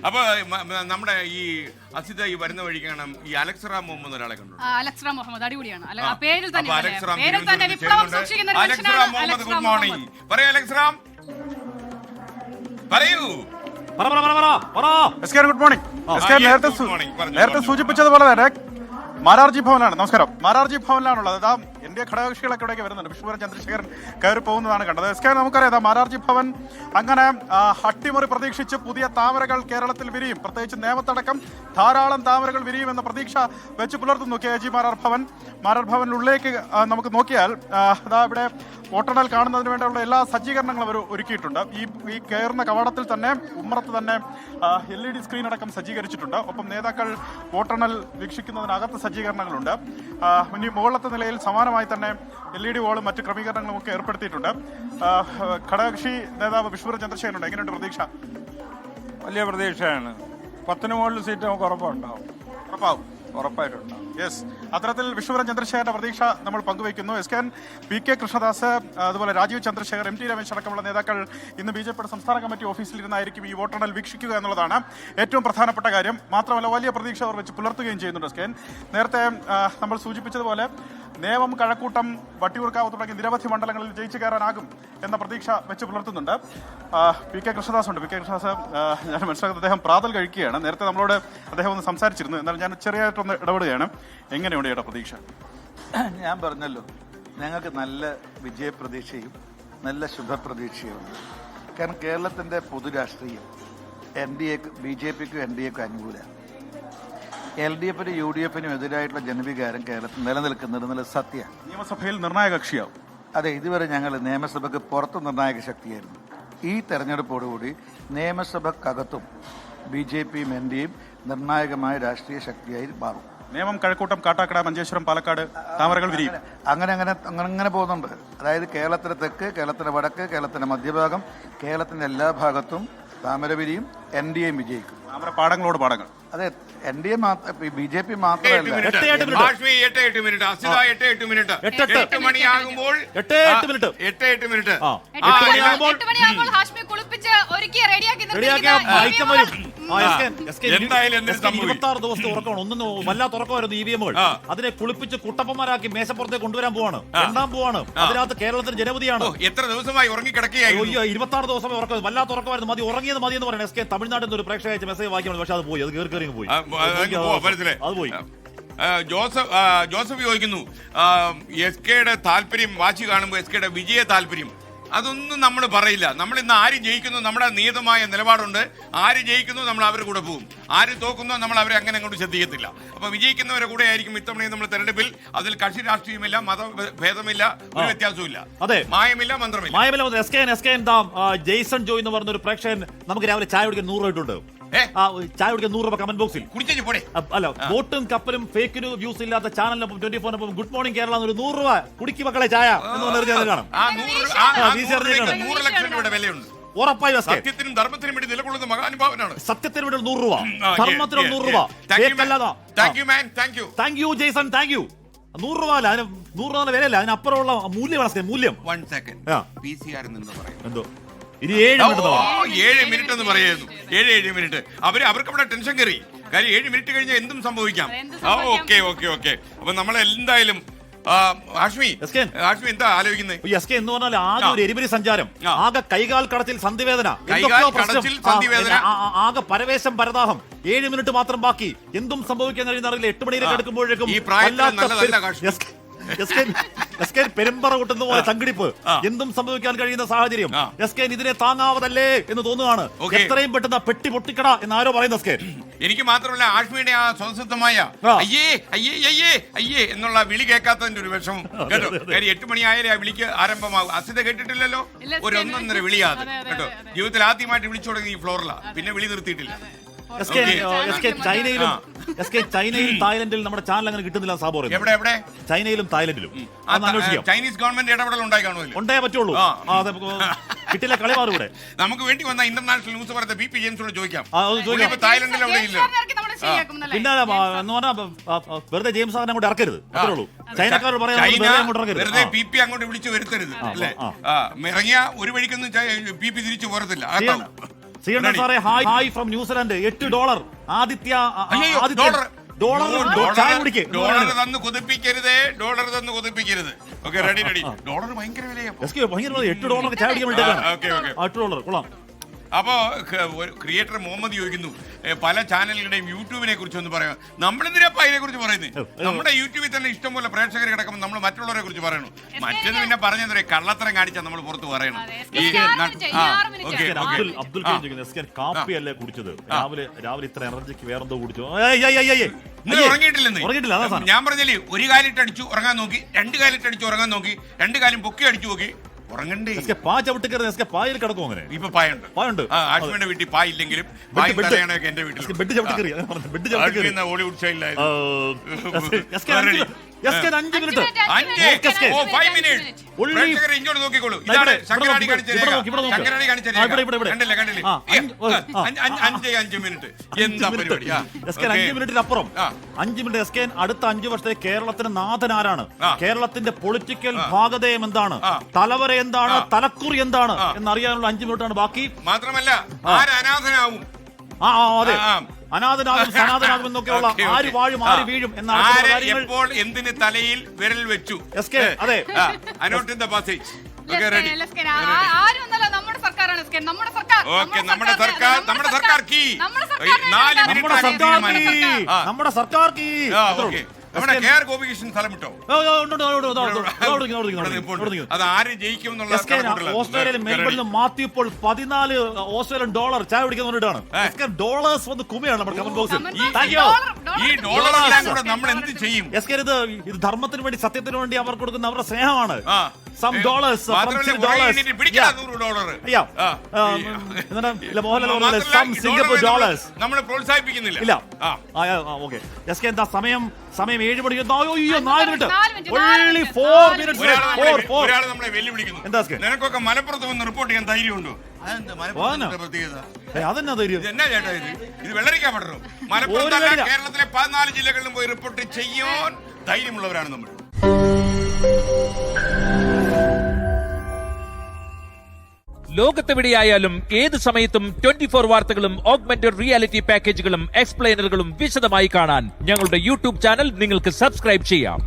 അപ്പൊ നമ്മുടെ ഈ അസിത ഈ വരുന്ന വഴിക്കാണ് ഈ അലക്സറ മുഹമ്മദ് ഒരാളെ കണ്ടു. അലക്സറ മുഹമ്മദ് അടിപൊളിയാണ്. പേരിൽ തന്നെ അലക്സറ മുഹമ്മദ് ഗുഡ് മോർണിംഗ്. പറയൂ അലക്സറ, പറയൂ. Good morning. നേരത്തെ സൂചിപ്പിച്ചതുപോലെ തന്നെ മാരാർജി ഭവനാണ്. നമസ്കാരം. മാരാർജി ഭവനിലാണുള്ളത്. അതാ ഇന്ത്യ ഘടകകക്ഷികളൊക്കെ ഇവിടേക്ക് വരുന്നുണ്ട്. വിഷ്ണുപുരം ചന്ദ്രശേഖരൻ കയറി പോകുന്നതാണ് കണ്ടത്. എസ്കെ നമുക്കറിയാം മാരാർജി ഭവൻ അങ്ങനെ അട്ടിമറി പ്രതീക്ഷിച്ച് പുതിയ താമരകൾ കേരളത്തിൽ വിരിയും, പ്രത്യേകിച്ച് നേമത്തടക്കം ധാരാളം താമരകൾ വിരിയുമെന്ന പ്രതീക്ഷ വെച്ച് പുലർത്തുന്നു കെ ജി മാരാർ ഭവൻ. മാരാർ ഭവനിലുള്ളിലേക്ക് നമുക്ക് നോക്കിയാൽ അതാ ഇവിടെ വോട്ടെണ്ണൽ കാണുന്നതിന് വേണ്ടിയുള്ള എല്ലാ സജ്ജീകരണങ്ങളും അവർ ഒരുക്കിയിട്ടുണ്ട്. ഈ കയറുന്ന കവാടത്തിൽ തന്നെ ഉമ്മറത്ത് തന്നെ LED സ്ക്രീൻ അടക്കം സജ്ജീകരിച്ചിട്ടുണ്ട്. ഒപ്പം നേതാക്കൾ വോട്ടെണ്ണൽ വീക്ഷിക്കുന്നതിനകത്ത് സജ്ജീകരണങ്ങളുണ്ട്. ഇനി മുകളിലത്തെ നിലയിൽ സമാനമായി തന്നെ LED വാളും മറ്റ് ക്രമീകരണങ്ങളും ഒക്കെ ഏർപ്പെടുത്തിയിട്ടുണ്ട്. ഘടകകക്ഷി നേതാവ് വിഷ്ണുപുരം ചന്ദ്രശേഖരനുണ്ട്. എങ്ങനെയുണ്ട് പ്രതീക്ഷ? വലിയ പ്രതീക്ഷയാണ്. 10 മുകളിൽ സീറ്റ് നമുക്ക് ഉറപ്പാവും. ഉറപ്പായിട്ടുണ്ടാവും. യെസ്, അത്തരത്തിൽ വിഷ്ണുപുരം ചന്ദ്രശേഖരന്റെ പ്രതീക്ഷ നമ്മൾ പങ്കുവയ്ക്കുന്നു. എസ്കൻ PK കൃഷ്ണദാസ്, അതുപോലെ രാജീവ് ചന്ദ്രശേഖർ, MT രമേശ് അടക്കമുള്ള നേതാക്കൾ ഇന്ന് BJP സംസ്ഥാന കമ്മിറ്റി ഓഫീസിലിരുന്നായിരിക്കും ഈ വോട്ടെണ്ണൽ വീക്ഷിക്കുക എന്നുള്ളതാണ് ഏറ്റവും പ്രധാനപ്പെട്ട കാര്യം. മാത്രമല്ല വലിയ പ്രതീക്ഷ അവർ വെച്ച് പുലർത്തുകയും ചെയ്യുന്നുണ്ട്. എസ്കൻ, നേരത്തെ നമ്മൾ സൂചിപ്പിച്ചതുപോലെ നേമം, കഴക്കൂട്ടം, വട്ടിയൂർക്കാവ് തുടങ്ങിയ നിരവധി മണ്ഡലങ്ങളിൽ ജയിച്ചു കയറാനാകും എന്ന പ്രതീക്ഷ വെച്ച് പുലർത്തുന്നുണ്ട്. PK കൃഷ്ണദാസ് ഉണ്ട്. PK കൃഷ്ണദാസ്, ഞാൻ മനസ്സിലാക്കുന്നത് അദ്ദേഹം പ്രാതൽ കഴിക്കുകയാണ്. നേരത്തെ നമ്മളോട് അദ്ദേഹം ഒന്ന് സംസാരിച്ചിരുന്നു. എന്നാൽ ഞാൻ ചെറിയായിട്ടൊന്ന് ഇടപെടുകയാണ്. എങ്ങനെയുണ്ട് ചേട്ടാ പ്രതീക്ഷ? ഞാൻ പറഞ്ഞല്ലോ, ഞങ്ങൾക്ക് നല്ല വിജയപ്രതീക്ഷയും നല്ല ശുഭപ്രതീക്ഷയുമുണ്ട്. കാരണം കേരളത്തിൻ്റെ പൊതുരാഷ്ട്രീയം BJPക്കും NDAക്കും അനുകൂലമാണ്. LDFനും UDFനും എതിരായിട്ടുള്ള ജനവികാരം കേരളത്തിൽ നിലനിൽക്കുന്നത് എന്നുള്ള സത്യമാണ്. നിയമസഭയിൽ നിർണായക കക്ഷിയാവും. അതെ, ഇതുവരെ ഞങ്ങൾ നിയമസഭയ്ക്ക് പുറത്ത് നിർണായക ശക്തിയായിരുന്നു. ഈ തെരഞ്ഞെടുപ്പോടുകൂടി നിയമസഭക്കകത്തും BJPയും NDAയും നിർണായകമായ രാഷ്ട്രീയ ശക്തിയായി മാറും. നേമം, കഴക്കൂട്ടം, കാട്ടാക്കട, മഞ്ചേശ്വരം, പാലക്കാട് താമരകൾ വിരിയും. അങ്ങനെ പോകുന്നുണ്ട്. അതായത് കേരളത്തിലെ തെക്ക്, കേരളത്തിലെ വടക്ക്, കേരളത്തിലെ മധ്യഭാഗം, കേരളത്തിന്റെ എല്ലാ ഭാഗത്തും താമര വിരിയും. NDAയും വിജയിക്കും. താമര പാടങ്ങളോട് പാടങ്ങൾ. അതെ, NDA BJP മാത്രമല്ല. 8 മിനിറ്റ്. 8 മണിയാകുമ്പോൾ ഹാഷ്മി കുളിപ്പിച്ച് ഒരുക്കി റെഡിയാക്കി 26 ദിവസത്തെ ഉറക്കമാണ്. ഒന്നും വല്ലാത്ത ഉറക്കമായിരുന്നു EVMകൾ. അതിനെ കുളിപ്പിച്ച് കുട്ടപ്പന്മാരാക്കി മേശപ്പുറത്തേക്ക് കൊണ്ടുവരാൻ പോവാണ്, എണ്ണാൻ പോവാണ്. അതിനകത്ത് കേരളത്തിന് ജനവധിയാണ്. എത്ര ദിവസമായി ഉറങ്ങിക്കിടക്കുകയായിരുന്നു? 26 ദിവസമായി ഉറക്കം. വല്ലാത്ത ഉറക്കമായിരുന്നു. മതി, ഉറങ്ങിയത് മതി എന്ന് പറയുന്നത്. SK തമിഴ്നാട്ടിൽ നിന്ന് ഒരു പ്രേക്ഷക അയച്ച മെസ്സേജ് വായിക്കണം. പക്ഷെ അത് പോയി, അത് കയറി പോയി. അത് പോയി. ജോസഫ് ചോദിക്കുന്നു, SKയുടെ താല്പര്യം വാശി കാണുമ്പോൾ SKയുടെ വിജയ താല്പര്യം അതൊന്നും നമ്മൾ പറയില്ല. നമ്മൾ ഇന്ന് ആര് ജയിക്കുന്നു നമ്മുടെ നിയതമായ നിലപാടുണ്ട്. ആര് ജയിക്കുന്നു നമ്മൾ അവരുടെ കൂടെ പോകും. ആര് തോക്കുന്നോ നമ്മൾ അവരെ അങ്ങനെ അങ്ങോട്ട് ശ്രദ്ധിക്കത്തില്ല. അപ്പൊ വിജയിക്കുന്നവരെ കൂടെ ആയിരിക്കും ഇത്തവണയും നമ്മൾ തെരഞ്ഞെടുപ്പിൽ. അതിൽ കക്ഷി രാഷ്ട്രീയമില്ല, മതഭേദമില്ല, ഒരു വ്യത്യാസവുമില്ല. അതെ, മായമില്ല, മന്ത്രമില്ല. ജെയ്സൺ ജോയ് എന്ന് പറഞ്ഞ ഒരു പ്രേക്ഷകൻ നമുക്ക് രാവിലെ ചായ കുടിക്കാൻ 100 രൂപ ഇട്ടുണ്ട്. ചായ കുടിക്കാൻ 100 രൂപ കമന്റ് ബോക്സിൽ കുടിച്ചു പോടെ. അല്ല, വോട്ടും കപ്പലും ഫേക്ക് വ്യൂസ് ഇല്ലാത്ത ചാനലിനൊപ്പം 24-നൊപ്പം ഗുഡ് മോർണിംഗ് കേരള 100 രൂപ കുടിക്ക് മക്കളെ ചായ എന്ന് കാണാം. 100 ലക്ഷം രൂപയുടെ വിലയുണ്ട്. ഉറപ്പായി സത്യത്തിനും ധർമ്മത്തിനും വേണ്ടി നിലകൊള്ളുന്ന മഹാനുഭാവനാണ്. സത്യത്തിന് വേണ്ടി 100 രൂപ, ധർമ്മത്തിന് 100 രൂപ. Thank you Jason, thank you. 100 രൂപ അല്ല, അതിന് 100 രൂപ വിലയല്ല, അതിനപ്പുറമുള്ള മൂല്യം. 1 സെക്കൻഡ് PCR എന്തോ ഇനി 7 മിനിറ്റ് എന്ന് പറയുന്നു. 7 മിനിറ്റ്. അവർക്ക് അവിടെ ടെൻഷൻ കയറി. കാര്യം 7 മിനിറ്റ് കഴിഞ്ഞാൽ എന്തും സംഭവിക്കാം. ഓക്കെ. അപ്പൊ നമ്മൾ എന്തായാലും ഹാഷ്മി എന്താ ആലോചിക്കുന്നത്? എന്ന് പറഞ്ഞാൽ ആകെ ഒരു എരിമരി സഞ്ചാരം, ആകെ കൈകാൽ കടച്ചിൽ, സന്ധിവേദന, ആകെ പരവേശം, പരദാഹം. 7 മിനിറ്റ് മാത്രം ബാക്കി. എന്തും സംഭവിക്കാൻ കഴിയുന്നറിയില്ല. 8 മണിയിലേക്ക് എടുക്കുമ്പോഴേക്കും പെരുമ്പറ കൂട്ടുന്ന പോലെ സംഘടിപ്പ്, എന്തും സംഭവിക്കാൻ കഴിയുന്ന സാഹചര്യം. ഇതിനെ താങ്ങാവതല്ലേ എന്ന് തോന്നുകയാണ്. എത്രയും പെട്ടെന്ന് പെട്ടി പൊട്ടിക്കട എന്ന് ആരോ പറയുന്ന എനിക്ക് മാത്രമല്ല, ആഷ്മിയുടെ ആ സ്വതസിദ്ധമായ അയ്യേ എന്നുള്ള വിളി കേൾക്കാത്തതിന്റെ ഒരു വിഷമം കേട്ടോ. 8 മണിയായാലേ ആ വിളിക്ക് ആരംഭമാകും. അസിത കേട്ടിട്ടില്ലല്ലോ? ഒരു 1.5 വിളിയാണ് കേട്ടോ. ജീവിതത്തിൽ ആദ്യമായിട്ട് വിളിച്ചു തുടങ്ങി ഈ ഫ്ലോറില. പിന്നെ വിളി നിർത്തിയിട്ടില്ല. ചൈനയിലും തായ്ലൻഡിലും നമ്മുടെ ചാനൽ അങ്ങനെ കിട്ടുന്നില്ല. സാബോർ എവിടെ? ചൈനയിലും തായ്ലൻഡിലും ചൈനീസ് ഗവൺമെന്റ് ഇടപെടൽ ഉണ്ടായി കാണുമല്ലോ. ഉണ്ടായേ പറ്റുള്ളൂ. കിട്ടില്ല, കളി മാറൂടെ. നമുക്ക് വേണ്ടി വന്ന ഇന്റർനാഷണൽ ന്യൂസ് പറയുന്ന BP ജെയിംസിനോട് ചോദിക്കാം. തായ്ലൻഡിൽ അവിടെ ഇല്ല. പിന്നെ എന്ന് പറഞ്ഞാൽ വെറുതെ ജെയിംസ് സാറിനെ അങ്ങോട്ട് ഇറക്കരുത്, അത്രേ ഉള്ളൂ. ചൈനക്കാരോട് പറയാം, വെറുതെ PP അങ്ങോട്ട് വിളിച്ചു വരുത്തരുത് അല്ലേ. ഇറങ്ങിയ ഒരു വഴിക്കൊന്നും PP തിരിച്ചു പോരത്തില്ല. ശ്രീകണ്ഠൻ സാറേ ഹായ് ഫ്രം ന്യൂസിലാൻഡ് $8 ആദിത്യ അയ്യോ, ഡോളർ ചായ കുടിക്ക് ഡോളർ തന്ന് കുതിപ്പിക്കരുതേ, ഡോളർ തന്ന് കുതിപ്പിക്കരുത്. Okay, ready. ഡോളർ ഭയങ്കര വിലയാ. ഭയങ്കര $8 ചായ കുടിക്കാൻ വേണ്ടിയിട്ടാണ്. ഓക്കെ. $8 കൊള്ളാം. അപ്പോ ഒരു ക്രിയേറ്റർ മുഹമ്മദ് ചോദിക്കുന്നു, പല ചാനലുകളുടെയും യൂട്യൂബിനെ കുറിച്ച് ഒന്ന് പറയാം. നമ്മളെന്തിനാ അതിനെ കുറിച്ച് പറയുന്നത്? നമ്മുടെ യൂട്യൂബിൽ തന്നെ ഇഷ്ടംപോലെ പ്രേക്ഷകർ കിടക്കുമ്പോൾ നമ്മൾ മറ്റുള്ളവരെ കുറിച്ച് പറയണം. മറ്റേത് പിന്നെ പറഞ്ഞെന്തേ കള്ളത്തരം കാണിച്ചാൽ നമ്മൾ പുറത്ത് പറയണം. അബ്ദുൽ കാപ്പിയല്ലേ കുടിച്ചത്? രാവിലെ ഇത്ര എനർജിക്ക് വേറെന്തോ കുടിച്ചു. ഉറങ്ങിയിട്ടില്ല. ഞാൻ പറഞ്ഞല്ലേ, ഒരു കാലിട്ട് അടിച്ചു ഉറങ്ങാൻ നോക്കി, 2 കാലിട്ട് അടിച്ചു ഉറങ്ങാൻ നോക്കി, 2 കാലും പൊക്കി അടിച്ചു നോക്കി, ഉറങ്ങണ്ടേ. പായിൽ കിടക്കും. അങ്ങനെ ഇപ്പൊ പായുണ്ട്. ആശ്മിയുടെ വീട്ടിൽ പായില്ലെങ്കിലും എന്റെ വീട്ടിൽ ഹോളിവുഡ് സ്റ്റൈലിലായിരുന്നു. 5 മിനിറ്റ്. ഇങ്ങോട്ട് നോക്കിക്കോളൂ. ഇതാണ് ശങ്കരാടി കാണിച്ച രേഖ. ശങ്കരാടി കാണിച്ച രേഖ. കണ്ടില്ലേ 5 മിനിറ്റ്. എന്താ പരിപാടി? 5 മിനിറ്റിനപ്പുറം 5 മിനിറ്റ്. എസ് കെ അടുത്ത 5 വർഷത്തെ കേരളത്തിന്റെ നാഥൻ ആരാണ്? കേരളത്തിന്റെ പൊളിറ്റിക്കൽ ഭാഗതയം എന്താണ്? തലവര എന്താണ്? തലക്കുറി എന്താണ് എന്നറിയാനുള്ള 5 മിനിറ്റാണ് ബാക്കി. മാത്രമല്ല ആരനാഥനാവും, അതെ, അനാഥനാകും സനാതനാകും എന്നൊക്കെയുള്ള ആര് വാഴും ആര് വീഴും എന്നാണ് എപ്പോൾ എന്തിന് തലയിൽ വിരൽ വെച്ചു. അതെ, അനോട്ട് ഇൻ ദ പാസേജ്. നമ്മുടെ സർക്കാർ കീ. നമ്മുടെ കെആർ ഗോപികൃഷ്ണൻ സ്ഥലം വിട്ടോ? അത് ആര് ജയിക്കും? ഓസ്ട്രേലിയയിൽ മെൽബണിൽ മാത്യു ഇപ്പോൾ $14 ഓസ്ട്രേലിയൻ ചായ കുടിക്കാൻ ഡോളേഴ്സ് വന്ന് കുമയാണ് നമ്മുടെ കമന്റ് ബോക്സിൽ. ഈ ഡോളറെല്ലാം കൂടെ നമ്മൾ എന്ത് ചെയ്യും? ഇത് ധർമ്മത്തിന് വേണ്ടി സത്യത്തിന് വേണ്ടി അവർ കൊടുക്കുന്ന അവരുടെ സ്നേഹമാണ്. നമ്മൾ പ്രോത്സാഹിപ്പിക്കുന്നില്ല. എന്താ സമയം 7 മണി. ഒരാൾ നമ്മളെ വെല്ലുവിളിക്കുന്നു. നിനക്കൊക്കെ മലപ്പുറത്ത് വന്ന് റിപ്പോർട്ട് ചെയ്യാൻ ധൈര്യമുണ്ടോ? അതെന്നാ ധൈര്യം? എന്നാ ചേട്ടാ ഇത് വെള്ളരിക്കാൻ പറ്റണോ? മലപ്പുറത്തല്ല, കേരളത്തിലെ 14 ജില്ലകളിലും പോയി റിപ്പോർട്ട് ചെയ്യാൻ ധൈര്യമുള്ളവരാണ് നമ്മൾ. ലോകത്തെവിടെയായാലും ഏത് സമയത്തും 24 വാർത്തകളും ഓഗ്മെന്റഡ് റിയാലിറ്റി പാക്കേജുകളും എക്സ്പ്ലെയിനറുകളും വിശദമായി കാണാൻ ഞങ്ങളുടെ യൂട്യൂബ് ചാനൽ നിങ്ങൾക്ക് സബ്സ്ക്രൈബ് ചെയ്യാം.